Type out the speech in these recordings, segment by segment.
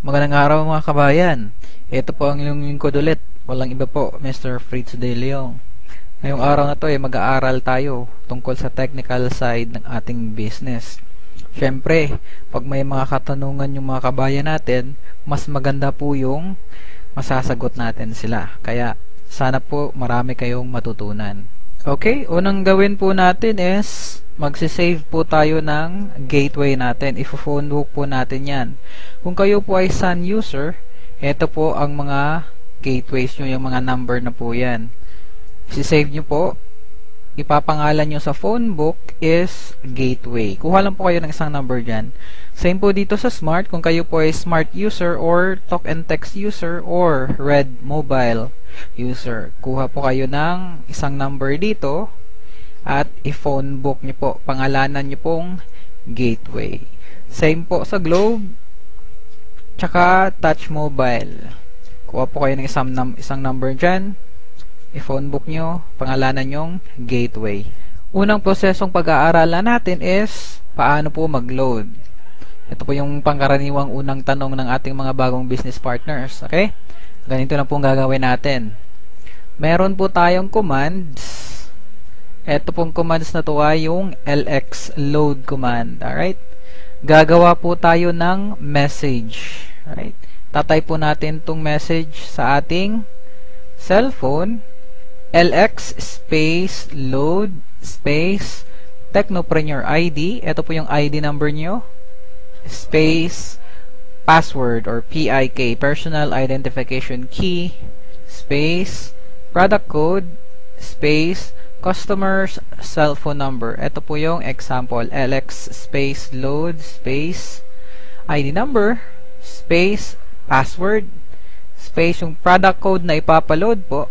Magandang araw mga kabayan. Ito po ang inyong lingkod ulit. Walang iba po, Mr. Fritz De Leon. Ngayong araw na to ay mag-aaral tayo tungkol sa technical side ng ating business. Siyempre, pag may mga katanungan yung mga kabayan natin, mas maganda po yung masasagot natin sila. Kaya sana po marami kayong matutunan. Okay, unang gawin po natin is magsisave po tayo ng gateway natin. Ifo-phone book po natin yan. Kung kayo po ay Sun user, ito po ang mga gateways nyo, yung mga number na po yan. Isisave nyo po, ipapangalan nyo sa phone book is gateway. Kuha lang po kayo ng isang number dyan. Same po dito sa Smart, kung kayo po ay Smart user or Talk and Text user or Red Mobile user. Kuha po kayo ng isang number dito at i-phone book nyo po. Pangalanan nyo pong gateway. Same po sa Globe tsaka Touch Mobile. Kuha po kayo ng isang number dyan. I-phone book nyo. Pangalanan nyong gateway. Unang prosesong pag-aaralan natin is paano po mag-load. Ito po yung pangkaraniwang unang tanong ng ating mga bagong business partners. Okay? Ganito na pong gagawin natin. Meron po tayong commands. Ito pong commands na to ay yung LX load command. Alright? Gagawa po tayo ng message. Alright? Tatay po natin tong message sa ating cellphone. LX space load space Technopreneur ID. Ito po yung ID number nyo. Space password or PIK, personal identification key, space, product code, space, customer's cell phone number. Ito po yung example, LX space load, space, ID number, space, password, space yung product code na ipapaload po,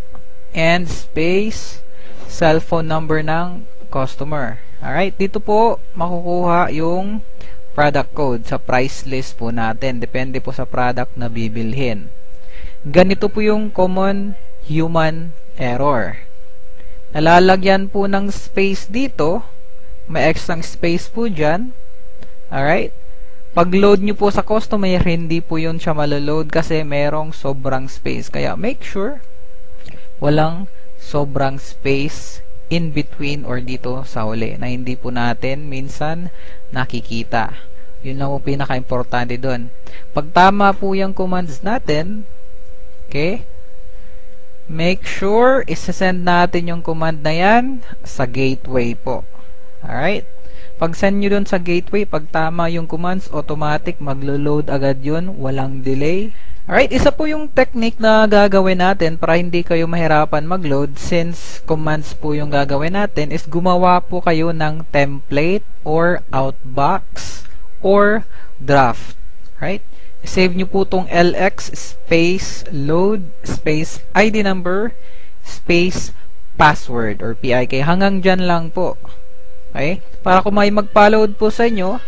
and space, cell phone number ng customer. Alright, dito po makukuha yung product code sa price list po natin. Depende po sa product na bibilhin. Ganito po yung common human error. Nalalagyan po ng space dito. May extra space po dyan. Alright? Pag-load nyo po sa customer, hindi po yun siya maloload kasi merong sobrang space. Kaya make sure walang sobrang space in between or dito sa huli na hindi po natin minsan nakikita. Yun lang po pinaka-importante doon. Pag tama po yung commands natin, okay, make sure isasend natin yung command na yan sa gateway po. Alright? Pag send nyo doon sa gateway, pag tama yung commands, automatic maglo-load agad yun, walang delay. Alright, isa po yung technique na gagawin natin para hindi kayo mahirapan mag-load since commands po yung gagawin natin is gumawa po kayo ng template or outbox or draft. Right? Save nyo po tong LX space load space ID number space password or PIK. Hanggang dyan lang po. Okay? Para kung may magpa-load po sa inyo,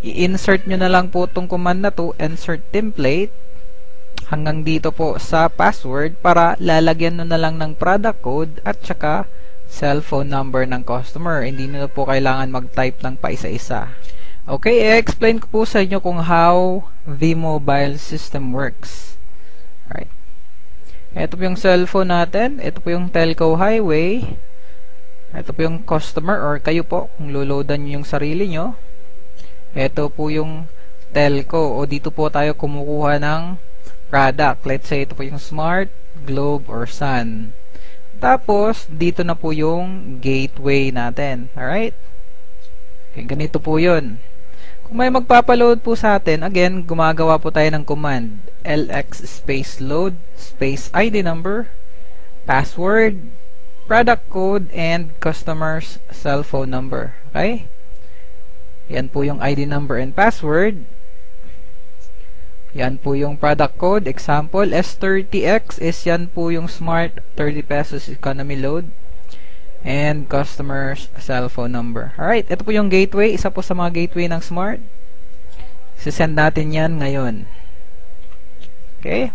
i-insert nyo na lang po tong command na to, insert template hanggang dito po sa password para lalagyan nyo na lang ng product code at saka cellphone number ng customer. Hindi nyo na po kailangan mag-type ng paisa-isa. Okay, i-explain ko po sa inyo kung how the mobile system works. Alright. Ito po yung cellphone natin. Ito po yung telco highway. Ito po yung customer or kayo po kung loloadan nyo yung sarili nyo. Ito po yung telco o dito po tayo kumukuha ng product. Let's say ito po yung Smart, Globe, or Sun. Tapos, dito na po yung gateway natin. Alright? Okay, ganito po yun. Kung may magpapaload po sa atin, again, gumagawa po tayo ng command. LX space load, space ID number, password, product code, and customer's cell phone number. Okay? Yan po yung ID number and password. Yan po yung product code. Example, S30X is yan po yung Smart 30 pesos economy load. And customer's cell phone number. Alright, ito po yung gateway. Isa po sa mga gateway ng Smart. Sisend natin yan ngayon. Okay?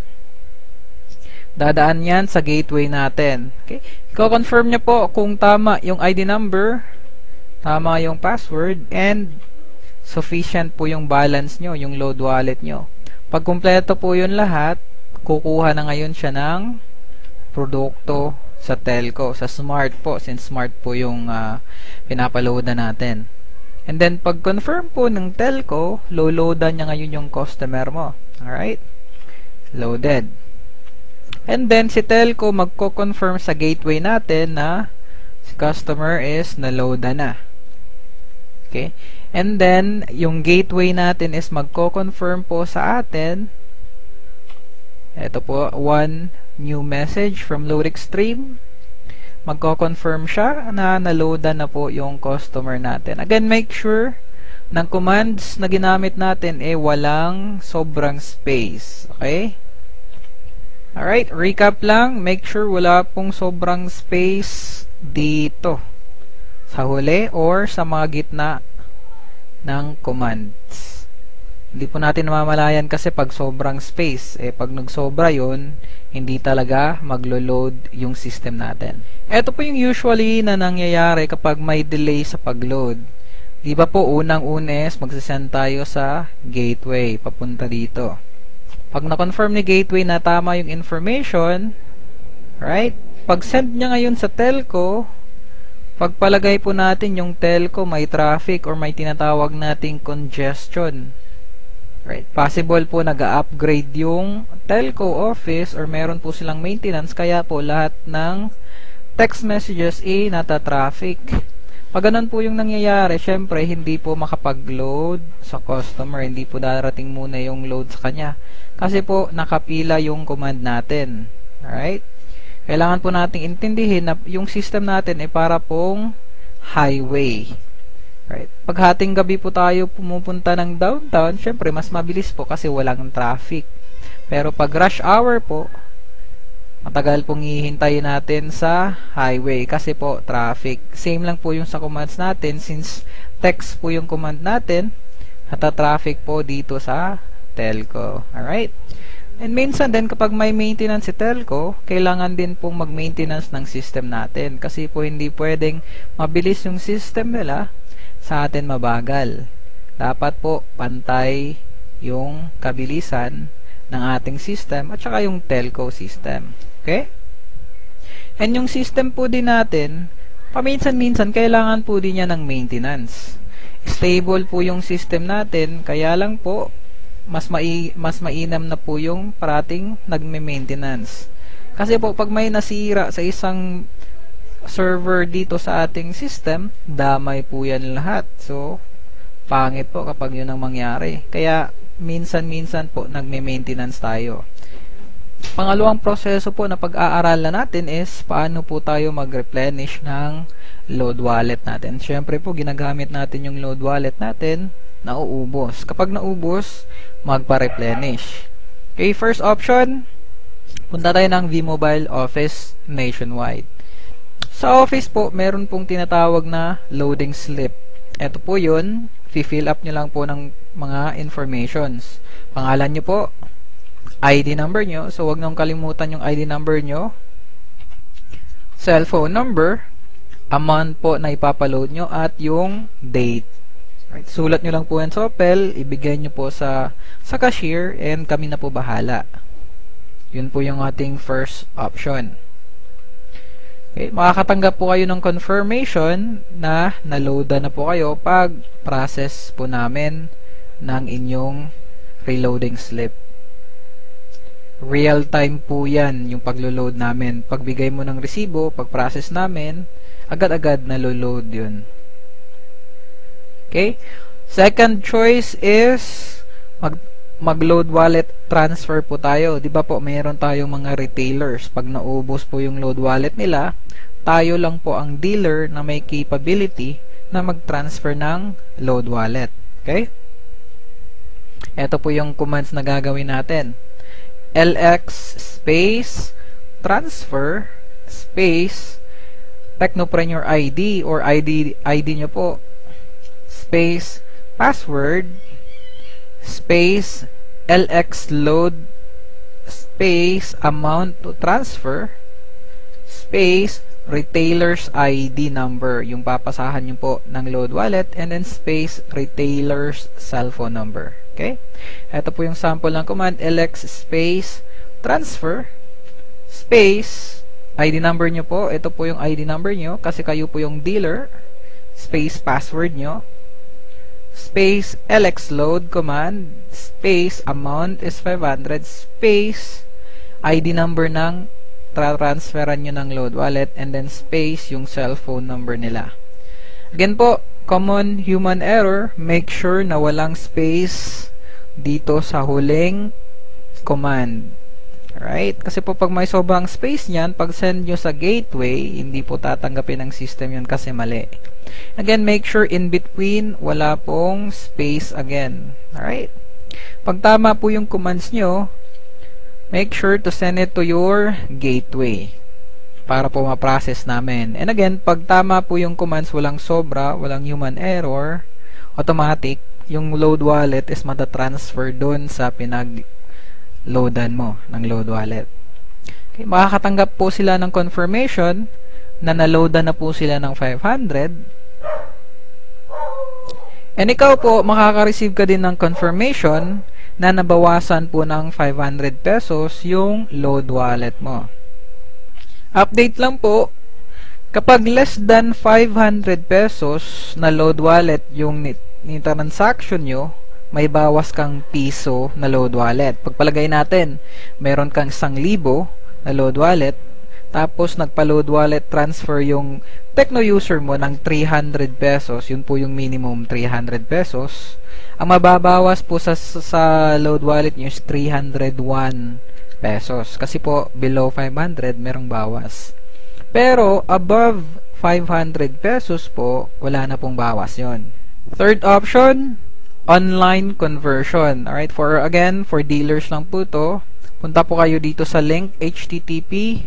Dadaan yan sa gateway natin. Okay? I-confirm nyo po kung tama yung ID number, tama yung password, and sufficient po yung balance nyo, yung load wallet nyo. Pag kumpleto po yun lahat, kukuha na ngayon siya ng produkto sa telco, sa smart po, since smart po yung pinapaload na natin. And then, pag confirm po ng telco, loadan niya ngayon yung customer mo. Alright? Loaded. And then, si telco magko-confirm sa gateway natin na si customer is na-loadan na. Okay? And then, yung gateway natin is magko-confirm po sa atin. Ito po, one new message from LoadExtreme. Magko-confirm siya na na-loadan na po yung customer natin. Again, make sure ng commands na ginamit natin walang sobrang space. Okay? Alright, recap lang. Make sure wala pong sobrang space dito sa huli or sa mga gitna ng commands. Hindi po natin namamalayan kasi pag sobrang space, pag nagsobra yun, hindi talaga maglo-load yung system natin. Ito po yung usually na nangyayari kapag may delay sa pag-load. Di ba po unang-unes magsasend tayo sa gateway papunta dito. Pag na-confirm ni gateway na tama yung information, right? Pag send niya ngayon sa telco, pagpalagay po natin yung telco may traffic or may tinatawag nating congestion. Right. Possible po nag-upgrade yung telco office or meron po silang maintenance kaya po lahat ng text messages nata-traffic. Pag ganun po yung nangyayari, syempre hindi po makapag-load sa customer, hindi po darating muna yung load sa kanya kasi po nakapila yung command natin. Alright? Kailangan po nating intindihin na yung system natin ay para pong highway. Right. Pag hating gabi po tayo pumupunta ng downtown, syempre mas mabilis po kasi walang traffic. Pero pag rush hour po, matagal pong hihintayin natin sa highway kasi po traffic. Same lang po yung sa commands natin since text po yung command natin, nata-traffic po dito sa telco. Alright? And minsan din kapag may maintenance si telco, kailangan din pong mag-maintenance ng system natin kasi po hindi pwedeng mabilis yung system nila sa atin mabagal. Dapat po pantay yung kabilisan ng ating system at saka yung telco system. Okay? And yung system po din natin, paminsan-minsan kailangan po din niya ng maintenance. Stable po yung system natin, kaya lang po mas mainam na po yung parating nagme-maintenance. Kasi po pag may nasira sa isang server dito sa ating system, damay po yan lahat. So, pangit po kapag yun ang mangyari. Kaya, minsan-minsan po nagme-maintenance tayo. Pangalawang proseso po na pag-aaralan natin is paano po tayo mag-replenish ng load wallet natin. Siyempre po, ginagamit natin yung load wallet natin, nauubos. Kapag naubos, magpa-replenish. Okay, first option, punta tayo ng V-Mobile Office Nationwide. Sa Office po, meron pong tinatawag na loading slip. Ito po yun, fill up nyo lang po ng mga informations. Pangalan nyo po, ID number nyo, so wag nyo kalimutan yung ID number nyo, cellphone number, amount po na ipapaload nyo, at yung date. Right. Sulat nyo lang po yan sa Opel, ibigay nyo po sa cashier, and kami na po bahala. Yun po yung ating first option. Okay, makakatanggap po kayo ng confirmation na na-loadan na po kayo pag process po namin ng inyong reloading slip. Real time po yan yung paglo-load namin. Pagbigay mo ng resibo, pag-process namin, agad-agad na-load yun. Okay? Second choice is mag-load wallet transfer po tayo. 'Di ba po, mayroon tayong mga retailers. Pag naubos po yung load wallet nila, tayo lang po ang dealer na may capability na mag-transfer ng load wallet. Okay? Ito po yung commands na gagawin natin. LX space transfer space Technopreneur ID or ID nyo po space password space LX load space amount to transfer space retailer's ID number, yung papasahan nyo po ng load wallet, and then space retailer's cellphone number. Okay? Ito po yung sample ng command, lx space transfer space ID number nyo po. Ito po yung ID number nyo kasi kayo po yung dealer. Space password nyo. Space lx load command. Space amount is 500. Space ID number ng transferan nyo ng load wallet. And then space yung cellphone number nila. Again po, common human error. Make sure na walang space dito sa huling command. Alright? Kasi po pag may sobrang space niyan, pag send nyo sa gateway, hindi po tatanggapin ng system yun kasi mali. Again, make sure in between, wala pong space again. Alright? Pag tama po yung commands nyo, make sure to send it to your gateway para po ma-process namin. And again, pag tama po yung commands, walang sobra, walang human error, automatic, yung load wallet is matatransfer dun sa loadan mo ng load wallet. Okay, makakatanggap po sila ng confirmation na naloadan na po sila ng 500. And ikaw po, makaka-receive ka din ng confirmation na nabawasan po ng 500 pesos yung load wallet mo. Update lang po, kapag less than 500 pesos na load wallet yung transaction nyo, may bawas kang piso na load wallet. Pagpalagay natin, meron kang 1,000 na load wallet, tapos nagpa-load wallet transfer yung Tecno user mo ng 300 pesos, yun po yung minimum 300 pesos. Ang mababawas po sa load wallet nyo is 301 pesos. Kasi po, below 500, merong bawas. Pero, above 500 pesos po, wala na pong bawas yon. Third option, online conversion. Alright, for dealers lang po to. Punta po kayo dito sa link http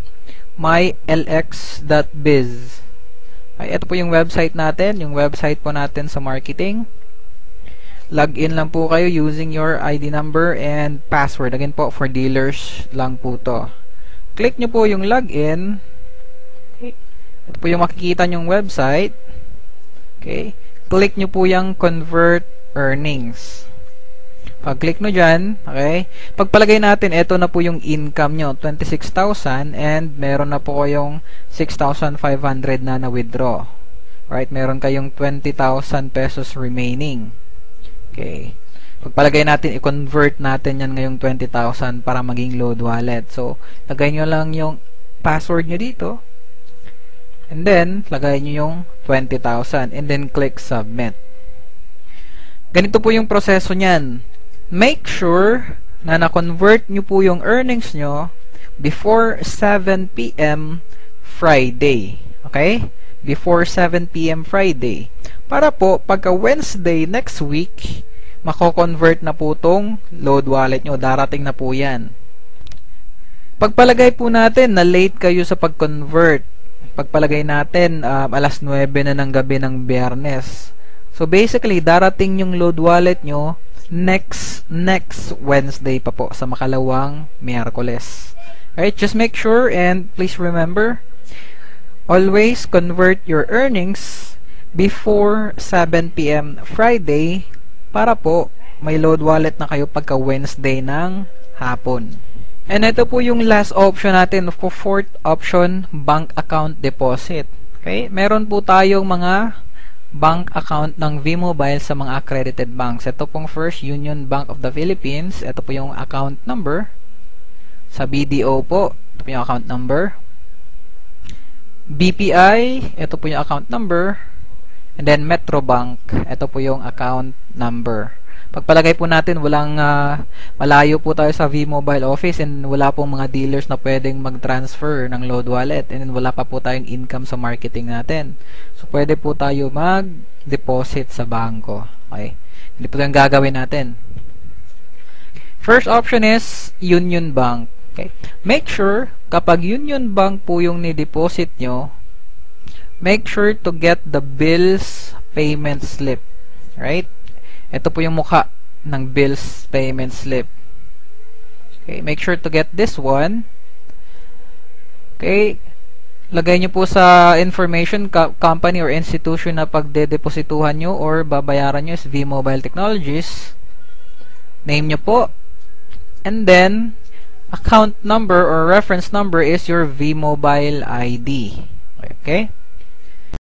mylx.biz. Ay, ito po yung website natin, yung website po natin sa marketing. Login lang po kayo using your ID number and password. Again po, for dealers lang po to. Click nyo po yung login. Okay. Ito po yung makikita nyong website. Okay. Click nyo po yung convert earnings. Pag-click nyo dyan, okay, pagpalagay natin, ito na po yung income nyo, 26,000, and meron na po kayong 6,500 na na-withdraw. Right, meron kayong 20,000 pesos remaining. Okay. Pagpalagay natin, i-convert natin yan ngayong 20,000 para maging load wallet. So, lagay nyo lang yung password nyo dito, and then, lagay nyo yung 20,000, and then click submit. Ganito po yung proseso niyan. Make sure na na-convert nyo po yung earnings nyo before 7 p.m. Friday. Okay? Before 7 p.m. Friday. Para po, pagka Wednesday next week, mako-convert na po tong load wallet nyo. Darating na po yan. Pagpalagay po natin na late kayo sa pag-convert. Pagpalagay natin, alas 9 na ng gabi ng Biyernes. So basically, darating yung load wallet nyo next Wednesday pa po sa makalawang Miyerkules. Alright, just make sure and please remember, always convert your earnings before 7 p.m. Friday para po may load wallet na kayo pagka Wednesday ng hapon. And ito po yung last option natin for fourth option, bank account deposit. Okay, meron po tayong mga bank account ng V-Mobile sa mga accredited banks. Ito pong First Union Bank of the Philippines. Ito po yung account number. Sa BDO po, ito po yung account number. BPI, ito po yung account number. And then Metrobank, ito po yung account number. Pagpalagay po natin, walang malayo po tayo sa V-Mobile office and wala pong mga dealers na pwedeng mag-transfer ng load wallet and then wala pa po tayong income sa marketing natin. So, pwede po tayo mag-deposit sa bangko. Okay? Hindi po yung gagawin natin. First option is Union Bank. Okay? Make sure, kapag Union Bank po yung ni-deposit nyo, make sure to get the bills payment slip. Right? Ito po yung mukha ng bills payment slip. Okay, make sure to get this one. Okay, lagay nyo po sa information company or institution na pagdedeposituhan nyo or babayaran nyo is V-Mobile Technologies. name nyo po, and then account number or reference number is your vMobile ID. Okay?